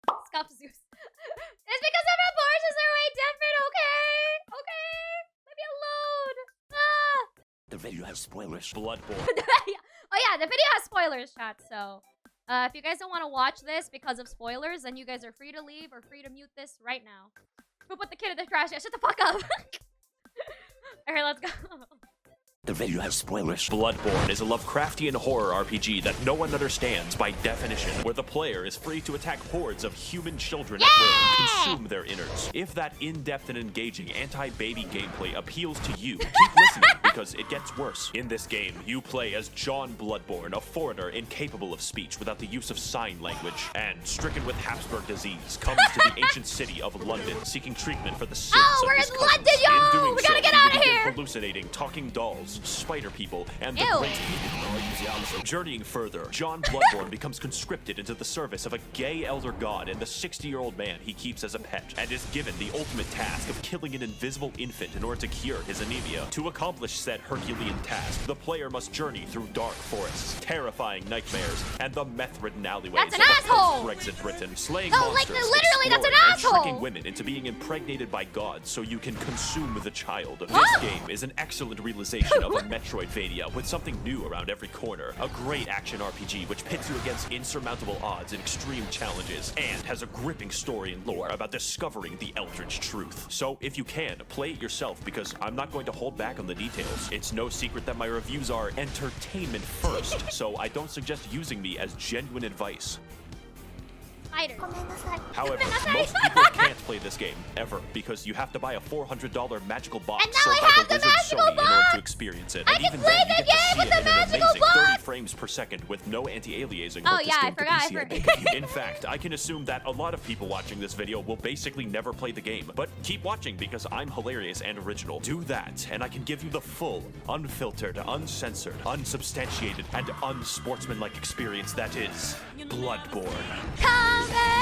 Oh. Scuff Zeus. It's because the proportions are way different, okay? Okay? Leave me alone. Ah! The video has spoilers. Bloodborne. Oh yeah, the video has spoilers, chat, so... if you guys don't want to watch this because of spoilers, then you guys are free to leave or free to mute this right now. Who put the kid in the trash? Yeah, shut the fuck up! Alright, let's go. The video has spoilers. Bloodborne is a Lovecraftian horror RPG that no one understands by definition, where the player is free to attack hordes of human children at will, consume their innards. If that in-depth and engaging anti-baby gameplay appeals to you, keep listening because it gets worse. In this game, you play as John Bloodborne, a foreigner incapable of speech without the use of sign language, and stricken with Habsburg disease, comes to the ancient city of London, seeking treatment for the sins of his cousins. London, yo! In doing We gotta so, get he out of will begin here! hallucinating talking dolls, spider people, and the Ew. great Journeying further, John Bloodborne becomes conscripted into the service of a gay elder god and the 60-year-old man he keeps as a pet, and is given the ultimate task of killing an invisible infant in order to cure his anemia. To accomplish said Herculean task, the player must journey through dark forests, terrifying nightmares, and the meth-ridden alleyways That's an of a asshole! post-Brexit Britain, slaying No, like, monsters, literally, that's an exploring, and asshole! tricking women into being impregnated by gods so you can consume the child. This game is an excellent realization of a Metroidvania with something new around every corner. A great action RPG which pits you against insurmountable odds and extreme challenges, and has a gripping story and lore about discovering the eldritch truth. So if you can, play it yourself because I'm not going to hold back on the details. It's no secret that my reviews are entertainment first, so I don't suggest using me as genuine advice. However, most people can't play this game, ever, because you have to buy a $400 magical box And now sold I by have the the Wizard magical Sony in order box! to experience it. I And can even play then, the you get to game see with it the in an magical amazing box! 30 frames per second with no anti-aliasing. Oh Hope this yeah, I game could forgot. be seen. In fact, I can assume that a lot of people watching this video will basically never play the game. But keep watching because I'm hilarious and original. Do that, and I can give you the full, unfiltered, uncensored, unsubstantiated, and unsportsmanlike experience that is Bloodborne. Come in!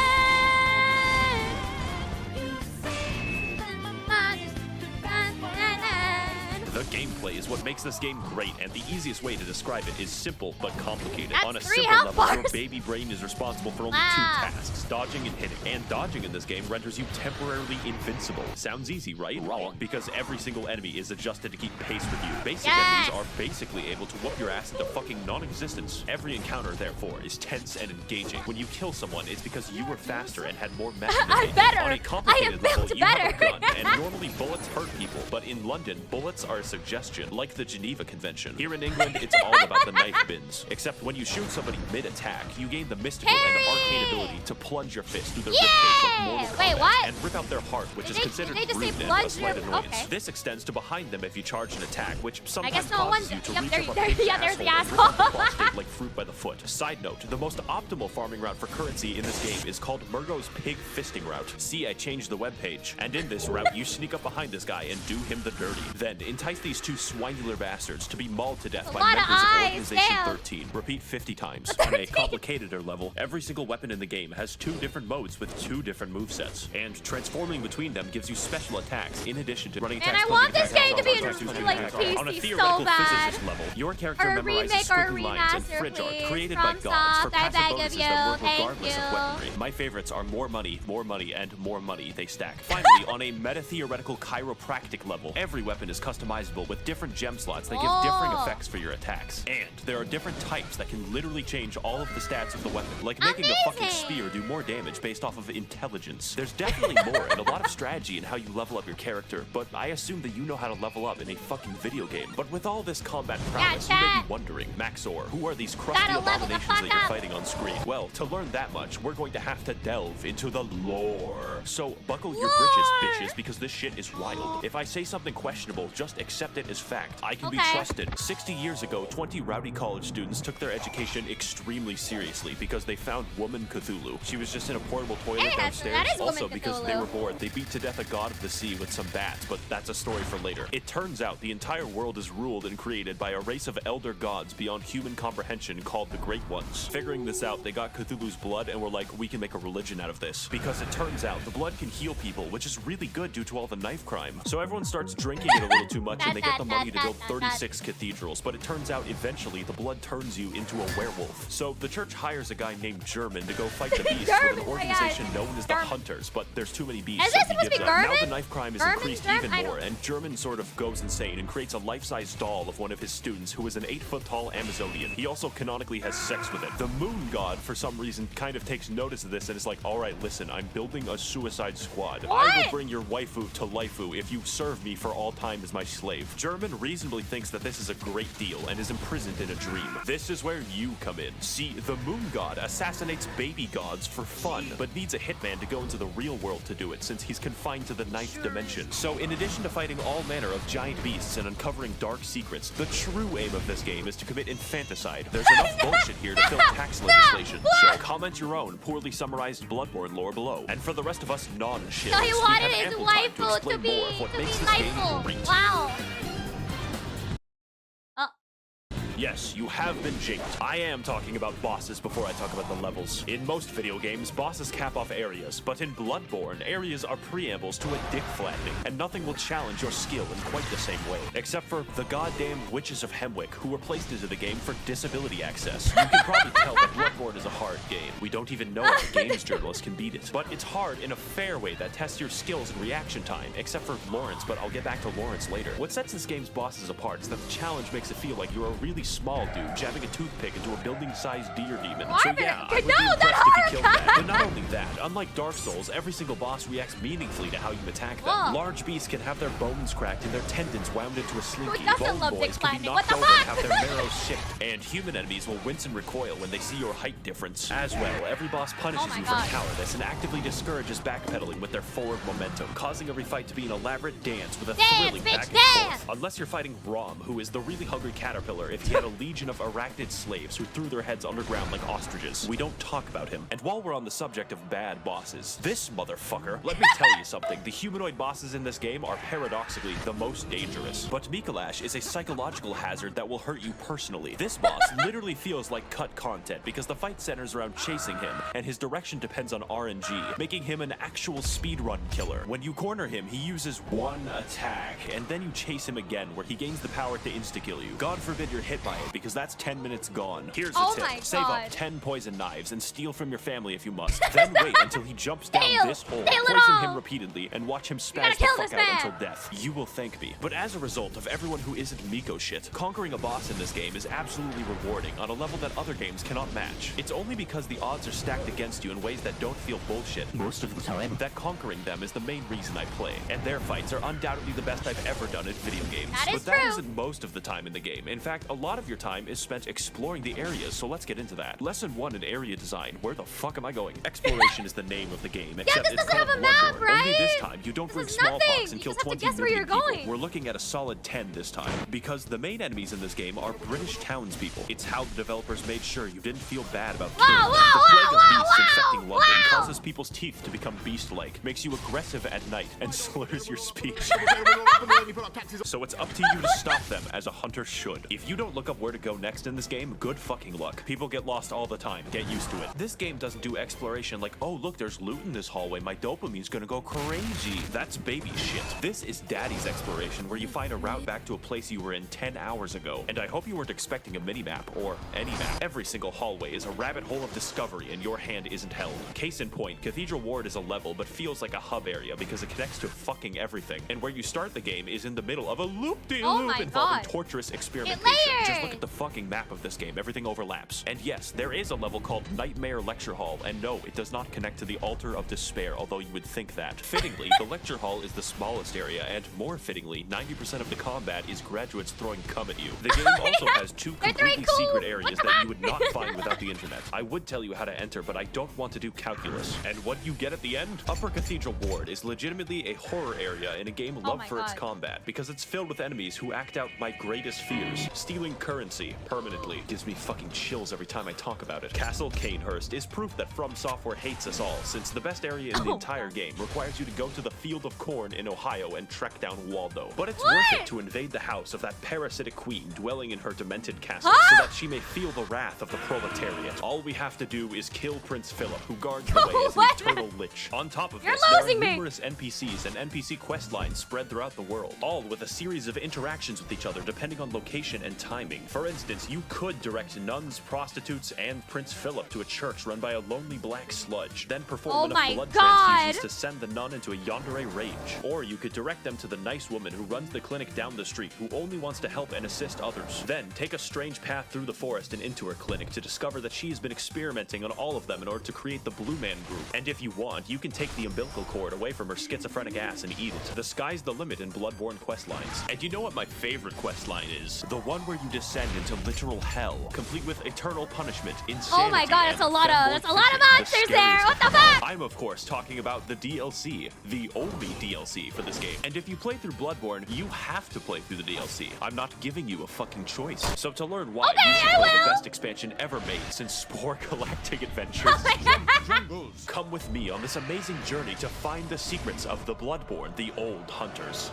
The gameplay is what makes this game great, and the easiest way to describe it is simple but complicated. That's On a 3 simple health level, your bars. baby brain is responsible for only Wow. 2 tasks, dodging and hitting. And dodging in this game renders you temporarily invincible. Sounds easy, right? Wrong, because every single enemy is adjusted to keep pace with you. Basic Yes. enemies are basically able to whoop your ass into fucking non-existence. Every encounter, therefore, is tense and engaging. When you kill someone, it's because you were faster and had more method. I'm better. On a I complicated am level, built you have a better. gun, and normally bullets hurt people, but in London, bullets are a suggestion, like the Geneva Convention. Here in England, it's all about the knife bins. Except when you shoot somebody mid-attack, you gain the mystical and arcane ability to plunge your fist through their ribcage like Mortal Wait, Kombat what? and rip out their heart, which is Did they- considered did they just say rude and a plunge slight their- annoyance. okay. This extends to behind them if you charge an attack, which sometimes guess no causes one's- you to yep, reach there- up a there- pig's yeah, there's the asshole and rip asshole. out the prostate like fruit by the foot. Side note, the most optimal farming route for currency in this game is called Murgo's Pig Fisting Route. See, I changed the webpage. And in this route, you sneak up behind this guy and do him the dirty. Then entice these 2 swinular bastards to be mauled to death by lot of members of eyes, Organization damn. 13. Repeat 50 times. On a complicateder level, every single weapon in the game has 2 different modes with 2 different movesets. And transforming between them gives you special attacks in addition to running Man, attacks. I want cloaking this attacks, game to be attacks, in, attacks, like, attacks. PC On a so theoretical bad. physicist level, your character Or a memorizes remake or a squiggly lines and remaster, fridge art please. created by From gods for Soft, I passive beg of bonuses you. that work Thank regardless of you. weaponry. My favorites are more money, and more money they stack. Finally, on a meta-theoretical chiropractic level, every weapon is customizable with different gem slots that give differing Oh. effects for your attacks. And there are different types that can literally change all of the stats of the weapon, like making a fucking Amazing. spear do more damage based off of intelligence. There's definitely more and a lot of strategy in how you level up your character, but I assume that you know how to level up in a fucking video game. But with all this combat prowess, you may chat. be wondering, Maxor, who are these crusty Gotta level the abominations fuck that you're up. fighting on screen? Well, to learn that much, we're going to have to delve into the lore. So buckle your britches, bitches, because this shit is wild. If I say something questionable, just accept it as fact. I can be Okay. trusted. 60 years ago, 20 rowdy college students took their education extremely seriously because they found Woman Cthulhu. She was just in a portable toilet Hey, that downstairs. is Woman Also, because they Cthulhu. were bored, they beat to death a god of the sea with some bats, but that's a story for later. It turns out the entire world is ruled and created by a race of elder gods beyond human comprehension called the Great Ones. Figuring this out, they got Cthulhu's blood and were like, we can make a religion out of this. Because it turns out the blood can heal people, which is really good due to all the knife crime. So everyone starts drinking it a little too much and they get the money to build 36 cathedrals, but it turns out eventually the blood turns you into a werewolf. So the church hires a guy named German to go fight the beasts with an organization known as the Hunters, but there's too many beasts. Is this supposed to be German? Now the knife crime is increased even more, and German sort of goes insane and creates a life-size doll of one of his students who is an 8-foot-tall Amazonian. He also canonically has sex with it. The moon god, for some reason, kind of takes notice of this and is like, alright, listen, I'm building a suicide squad. What? I will bring your waifu to laifu if you serve me for all time as my slave. German reasonably thinks that this is a great deal and is imprisoned in a dream. This is where you come in. See, the moon god assassinates baby gods for fun, but needs a hitman to go into the real world to do it since he's confined to the 9th dimension. So in addition to fighting all manner of giant beasts and uncovering dark secrets, the true aim of this game is to commit infanticide. There's enough bullshit here to fill tax legislation. So comment your own poorly summarized Bloodborne lore below. And for the rest of us non-shills, So he we wanted have his ample time to waifu explain to be more of what makes this game lifeful. great. Wow. Yes, you have been jinked. I am talking about bosses before I talk about the levels. In most video games, bosses cap off areas, but in Bloodborne, areas are preambles to a dick flattening, and nothing will challenge your skill in quite the same way. Except for the goddamn Witches of Hemwick, who were placed into the game for disability access. You can probably tell that Bloodborne is a hard game. We don't even know if a games journalist can beat it. But it's hard in a fair way that tests your skills and reaction time, except for Lawrence, but I'll get back to Lawrence later. What sets this game's bosses apart is that the challenge makes it feel like you're a really small dude jabbing a toothpick into a building-sized deer demon. So yeah, I would be impressed if you killed that. But not only that, unlike Dark Souls, every single boss reacts meaningfully to how you attack them. Whoa. Large beasts can have their bones cracked and their tendons wound into a slinky. Who doesn't Bone love boys dick can be flattening? knocked What the over and fuck? have their marrow shipped. And human enemies will wince and recoil when they see your height difference. As well, every boss punishes my you God. for cowardice and actively discourages backpedaling with their forward momentum, causing every fight to be an elaborate dance with a thrilling back and forth. Unless you're fighting Rom, who is the really hungry caterpillar if he had a legion of arachnid slaves who threw their heads underground like ostriches. We don't talk about him. And while we're on the subject of bad bosses, this motherfucker, let me tell you something, the humanoid bosses in this game are paradoxically the most dangerous. But Mikolash is a psychological hazard that will hurt you personally. This boss literally feels like cut content because the fight centers around chasing him, and his direction depends on RNG, making him an actual speedrun killer. When you corner him, he uses one attack, and then you chase him again, where he gains the power to insta-kill you. God forbid you're hit by it, because that's 10 minutes gone. Here's a Oh tip. my Save up God. 10 poison knives and steal from your family if you must. Then wait until he jumps down Steal! this hole, Steal it poison all! him repeatedly, and watch him gotta spaz the kill fuck this out man! until death. You will thank me. But as a result of everyone who isn't Miko shit, conquering a boss in this game is absolutely rewarding on a level that other games cannot match. It's only because the odds are stacked against you in ways that don't feel bullshit Most of the time. that conquering them is the main reason I play, and their fights are undoubtedly the best I've ever done in video games. That is But that true. isn't most of the time in the game. In fact, a lot of your time is spent exploring the areas, so let's get into that. Lesson 1 in area design. Where the fuck am I going? Exploration is the name of the game, except this it's doesn't called have a map, Bloodborne. right? Only this time, you don't This bring is smallpox nothing. and You kill just have to 20 guess where million you're people. going. We're looking at a solid 10 this time, because the main enemies in this game are British townspeople. It's how the developers made sure you didn't feel bad about killing them. The plague of beasts infecting London causes people's teeth to become beast-like, makes you aggressive at night, and slurs your speech. So it's up to you to stop them, as a hunter should. If you don't look up where to go next in this game, good fucking luck. People get lost all the time. Get used to it. This game doesn't do exploration like, oh look, there's loot in this hallway, my dopamine's gonna go crazy. That's baby shit. This is daddy's exploration, where you find a route back to a place you were in 10 hours ago. And I hope you weren't expecting a mini-map, or any map. Every single hallway is a rabbit hole of discovery, and your hand isn't held. Case in point, Cathedral Ward is a level, but feels like a hub area because it connects to fucking everything. And where you start the game is in the middle of a loop-de-loop Oh my involving God. torturous experimentation. layered. Just look at the fucking map of this game. Everything overlaps. And yes, there is a level called Nightmare Lecture Hall, and no, it does not connect to the Altar of Despair, although you would think that. Fittingly, the Lecture Hall is the smallest area, and more fittingly, 90% of the combat is graduates throwing cum at you. The game also has 2 They're throwing completely cum. secret areas What the that fuck? you would not find without the internet. I would tell you how to enter, but I don't want to do calculus. And what you get at the end? Upper Cathedral Ward is legitimately a horror area in a game loved my for its God. combat, because it's filled with enemies who act out my greatest fears. Stealing currency permanently gives me fucking chills every time I talk about it. Castle Canehurst is proof that From Software hates us all, since the best area in the Oh. entire game requires you to go to the Field of Corn in Ohio and trek down Waldo. But it's What? worth it to invade the house of that parasitic queen dwelling in her demented castle, Huh? so that she may feel the wrath of the proletariat. All we have to do is kill Prince Philip, who guards the way as the Eternal Lich. On top of this, there are losing me. numerous NPCs and NPC quest lines spread throughout the world, all with a series of interactions with each other depending on location and timing. For instance, you could direct nuns, prostitutes, and Prince Philip to a church run by a lonely black sludge, then perform enough blood transfusions to send the nun into a yandere rage. Or you could direct them to the nice woman who runs the clinic down the street who only wants to help and assist others. Then take a strange path through the forest and into her clinic to discover that she has been experimenting on all of them in order to create the Blue Man Group. And if you want, you can take the umbilical cord away from her schizophrenic ass and eat it. The sky's the limit in Bloodborne questlines. And you know what my favorite questline is? The one where you descend into literal hell, complete with eternal punishment, insanity, oh my god, that's a lot of monsters there. What the fuck? I'm of course talking about the DLC, the only DLC for this game. And if you play through Bloodborne, you have to play through the DLC. I'm not giving you a fucking choice. So to learn why, you should play the best expansion ever made since Spore Galactic Adventures. Come with me on this amazing journey to find the secrets of the Bloodborne, the Old Hunters.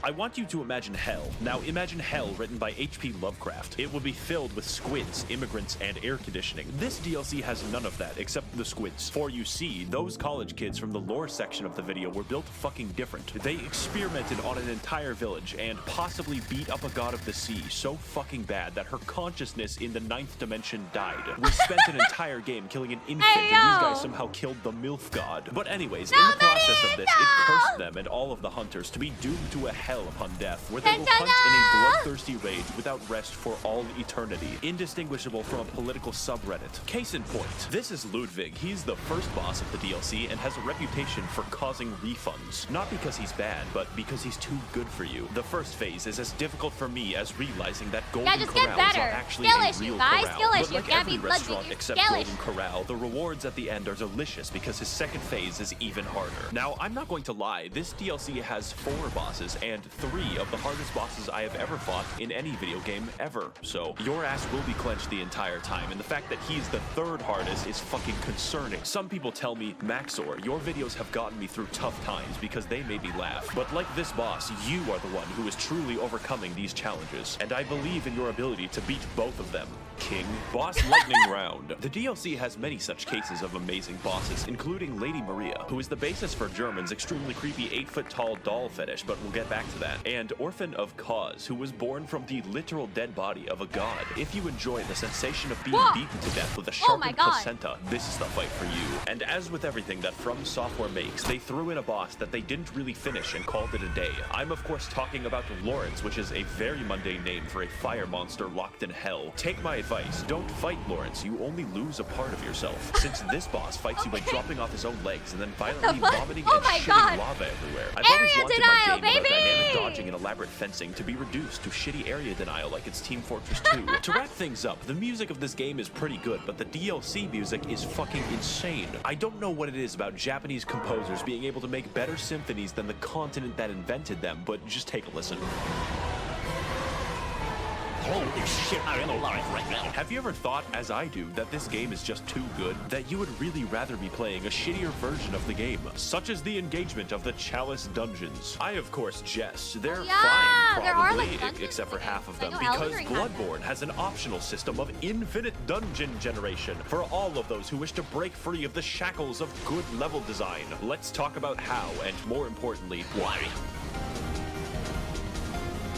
I want you to imagine hell. Now imagine hell written by H.P. Lovecraft. It will be filled with squids, immigrants, and air conditioning. This DLC has none of that except the squids. For you see, those college kids from the lore section of the video were built fucking different. They experimented on an entire village and possibly beat up a god of the sea so fucking bad that her consciousness in the 9th dimension died. We spent an entire game killing an infant and these guys somehow killed the MILF god. But anyways, in the process of this, it cursed them and all of the hunters to be doomed to a hell upon death, where they will hunt in a bloodthirsty rage without rest for all eternity, indistinguishable from a political subreddit. Case in point, this is Ludwig. He's the first boss of the DLC and has a reputation for causing refunds. Not because he's bad, but because he's too good for you. The first phase is as difficult for me as realizing that Golden Corral is not actually a real corral. But like every restaurant except Golden Corral, the rewards at the end are delicious because his second phase is even harder. Now, I'm not going to lie, this DLC has 4 bosses and 3 of the hardest bosses I have ever fought in any video game ever. So your ass will be clenched the entire time, and the fact that he's the 3rd hardest is fucking concerning. Some people tell me, Maxor, your videos have gotten me through tough times because they made me laugh. But like this boss, you are the one who is truly overcoming these challenges, and I believe in your ability to beat both of them. King. Boss Lightning Round. The DLC has many such cases of amazing bosses, including Lady Maria, who is the basis for German's extremely creepy 8-foot-tall doll fetish, but we'll get back to that, and Orphan of Cause, who was born from the literal dead body of a god. If you enjoy the sensation of being beaten to death with a sharpened placenta, this is the fight for you. And as with everything that From Software makes, they threw in a boss that they didn't really finish and called it a day. I'm of course talking about Lawrence, which is a very mundane name for a fire monster locked in hell. Take my advice, don't fight Lawrence, you only lose a part of yourself. Since this boss fights you by dropping off his own legs and then violently vomiting and shitting lava everywhere. I've always wanted my game with dynamic dodging and elaborate fencing to be reduced to shitty area denial like it's Team Fortress 2. To wrap things up, the music of this game is pretty good, but the DLC music is fucking insane. I don't know what it is about Japanese composers being able to make better symphonies than the continent that invented them, but just take a listen. Holy shit, I'm alive right now. Have you ever thought, as I do, that this game is just too good? That you would really rather be playing a shittier version of the game, such as the engagement of the Chalice dungeons? I, of course, jest. They're fine, probably, except for half of them, because Bloodborne has an optional system of infinite dungeon generation for all of those who wish to break free of the shackles of good level design. Let's talk about how, and more importantly, why.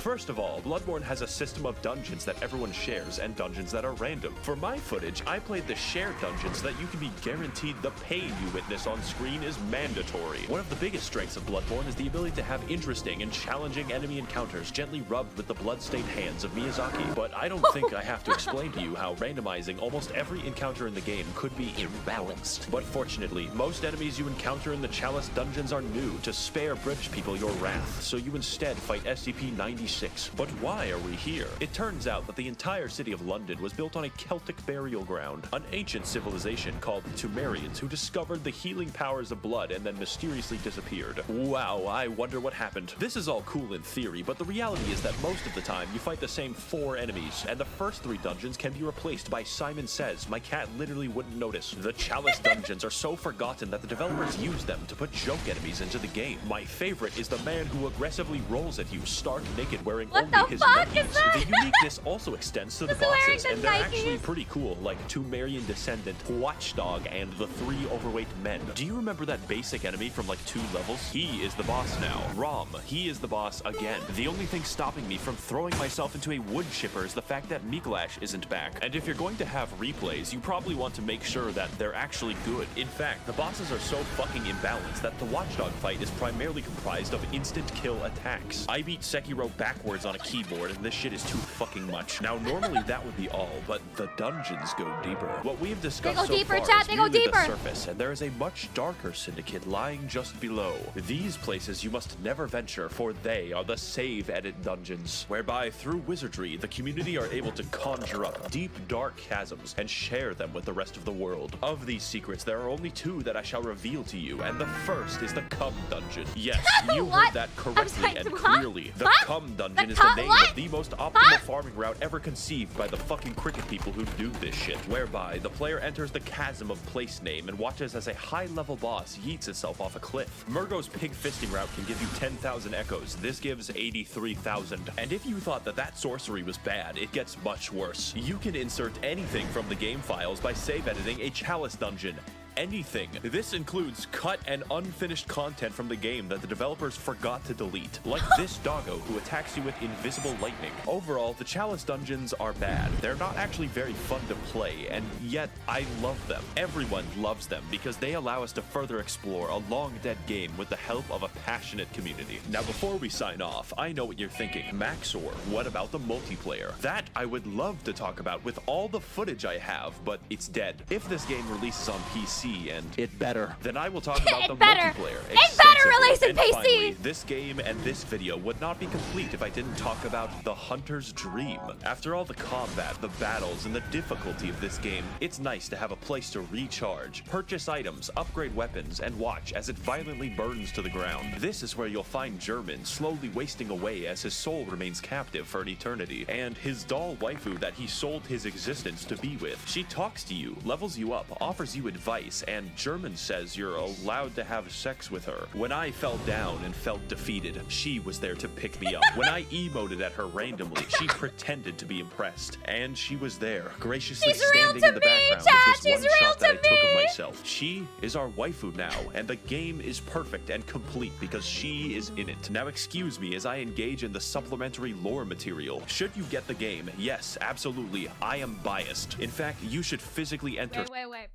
First of all, Bloodborne has a system of dungeons that everyone shares and dungeons that are random. For my footage, I played the shared dungeons so that you can be guaranteed the pain you witness on screen is mandatory. One of the biggest strengths of Bloodborne is the ability to have interesting and challenging enemy encounters gently rubbed with the blood-stained hands of Miyazaki. But I don't think I have to explain to you how randomizing almost every encounter in the game could be imbalanced. But fortunately, most enemies you encounter in the Chalice dungeons are new to spare British people your wrath, so you instead fight SCP-96. But why are we here? It turns out that the entire city of London was built on a Celtic burial ground, an ancient civilization called the Temerians who discovered the healing powers of blood and then mysteriously disappeared. Wow, I wonder what happened. This is all cool in theory, but the reality is that most of the time you fight the same 4 enemies, and the first 3 dungeons can be replaced by Simon Says. My cat literally wouldn't notice. The Chalice dungeons are so forgotten that the developers use them to put joke enemies into the game. My favorite is the man who aggressively rolls at you stark naked wearing What only the his fuck Nikes. is that? The uniqueness also extends to the Just wearing bosses, the and they're actually Nikes. pretty cool, like Tumerian Descendant, Watchdog, and the 3 overweight men. Do you remember that basic enemy from like 2 levels? He is the boss now. Rom, he is the boss again. The only thing stopping me from throwing myself into a wood chipper is the fact that Miklash isn't back. And if you're going to have replays, you probably want to make sure that they're actually good. In fact, the bosses are so fucking imbalanced that the Watchdog fight is primarily comprised of instant kill attacks. I beat Sekiro backwards on a keyboard, and this shit is too fucking much. Now, normally that would be all, but the dungeons go deeper. What we have discussed They go so deeper, far chat, is they go merely the deeper. surface, and there is a much darker syndicate lying just below. These places you must never venture, for they are the save edit dungeons, whereby through wizardry, the community are able to conjure up deep, dark chasms and share them with the rest of the world. Of these secrets, there are only 2 that I shall reveal to you, and the first is the Cum Dungeon. Yes, you What? heard that correctly sorry, and what? clearly. The What? Cum Dungeon The is the cum- name what? of the most optimal Huh? farming route ever conceived by the fucking cricket people who do this shit, whereby the player enters the chasm of place name and watches as a high-level boss yeets itself off a cliff. Murgo's pig fisting route can give you 10,000 echoes. This gives 83,000. And if you thought that that sorcery was bad, it gets much worse. You can insert anything from the game files by save editing a Chalice dungeon. Anything. This includes cut and unfinished content from the game that the developers forgot to delete, like this doggo who attacks you with invisible lightning. Overall, the Chalice dungeons are bad. They're not actually very fun to play, and yet I love them. Everyone loves them because they allow us to further explore a long-dead game with the help of a passionate community. Now, before we sign off, I know what you're thinking. Maxor, what about the multiplayer? That I would love to talk about with all the footage I have, but it's dead. If this game releases on PC, and it better, then I will talk about the multiplayer. It better release in And PC. finally, this game and this video would not be complete if I didn't talk about the Hunter's Dream. After all the combat, the battles, and the difficulty of this game, it's nice to have a place to recharge, purchase items, upgrade weapons, and watch as it violently burns to the ground. This is where you'll find German slowly wasting away as his soul remains captive for an eternity, and his doll waifu that he sold his existence to be with. She talks to you, levels you up, offers you advice, and German says you're allowed to have sex with her. When I fell down and felt defeated, she was there to pick me up. When I emoted at her randomly, she pretended to be impressed, and she was there, graciously standing in the background with this one shot that I took of myself. She is our waifu now, and the game is perfect and complete because she is in it. Now excuse me as I engage in the supplementary lore material. Should you get the game, yes, absolutely, I am biased. In fact, you should physically enter. Wait.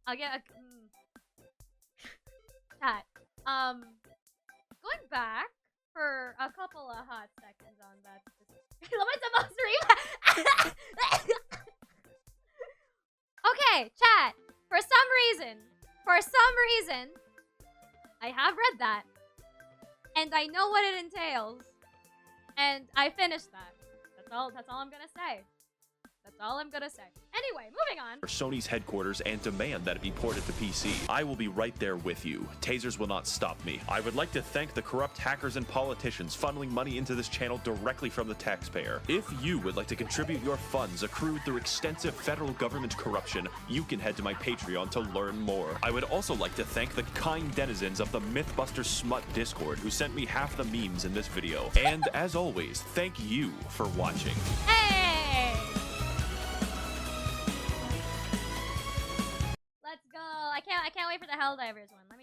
I'll get a... Chat. Going back for a couple of hot seconds on that. Okay, chat. For some reason, I have read that. And I know what it entails. And I finished that. That's all I'm gonna say. That's all I'm gonna say. Anyway, moving on. Sony's headquarters and demand that it be ported to PC. I will be right there with you. Tasers will not stop me. I would like to thank the corrupt hackers and politicians funneling money into this channel directly from the taxpayer. If you would like to contribute your funds accrued through extensive federal government corruption, you can head to my Patreon to learn more. I would also like to thank the kind denizens of the Mythbusters Smut Discord who sent me half the memes in this video. And as always, thank you for watching. Hey! Let's go. I can't wait for the Helldivers one.